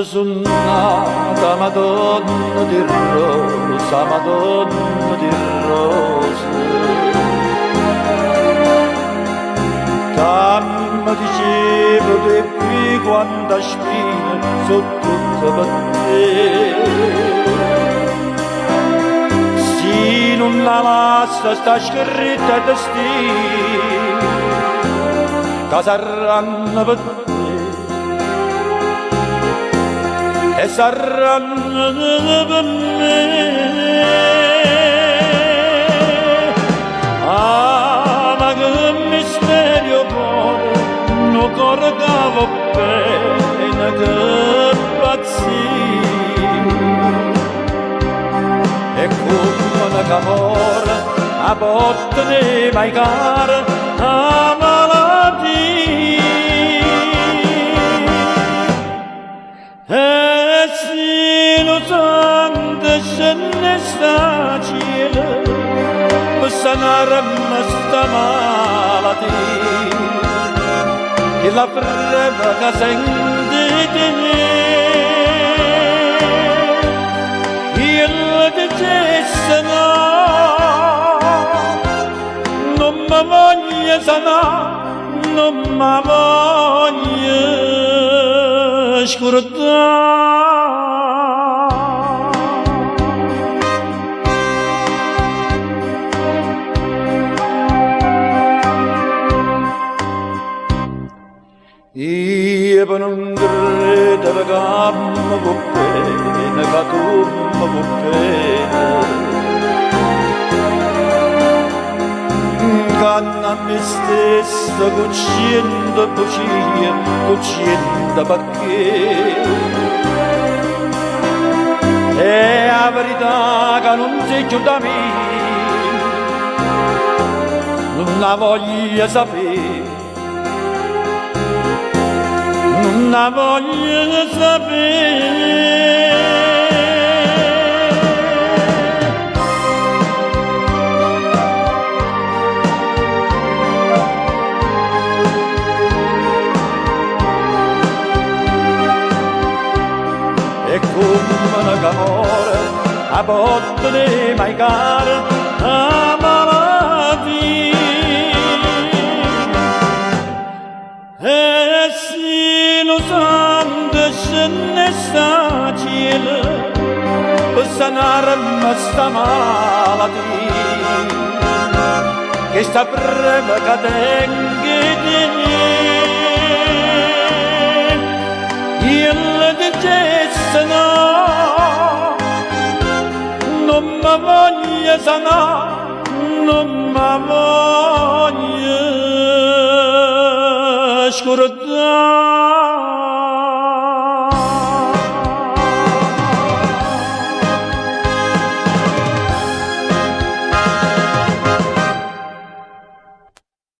Sunnata Madonna di Rosa, Madonna di Rosa. Tamma dicevo che qui quanta spina sotto tutto per te. Se non la lascia sta scritta destino, che saranno per te. E saranno per me. Ah, ma che misterio cuore, non cuore che va bene, che pazzia. E come una camora, a botte ne mai cara, a malattia. E se lo santo se ne sta cielo, per sanare questa malattia, che la preva che sente di me, io le dicesse no, non mi voglio sanare, non mi voglio scordare. Io per non credere che mi va bene, che tu mi va bene, canna a me stessa cucendo bugie, cucendo perché. E la verità che non sei giù da me, non la voglio sapere, non la voglio sapere. E come una camora, a botte ne mai cara, a malattia. E se lo santo se ne sta cielo, per sanare questa malattia, che sta prima che tengo di me. Io le dicesse no, non mi voglio sanare, non mi voglio scordare.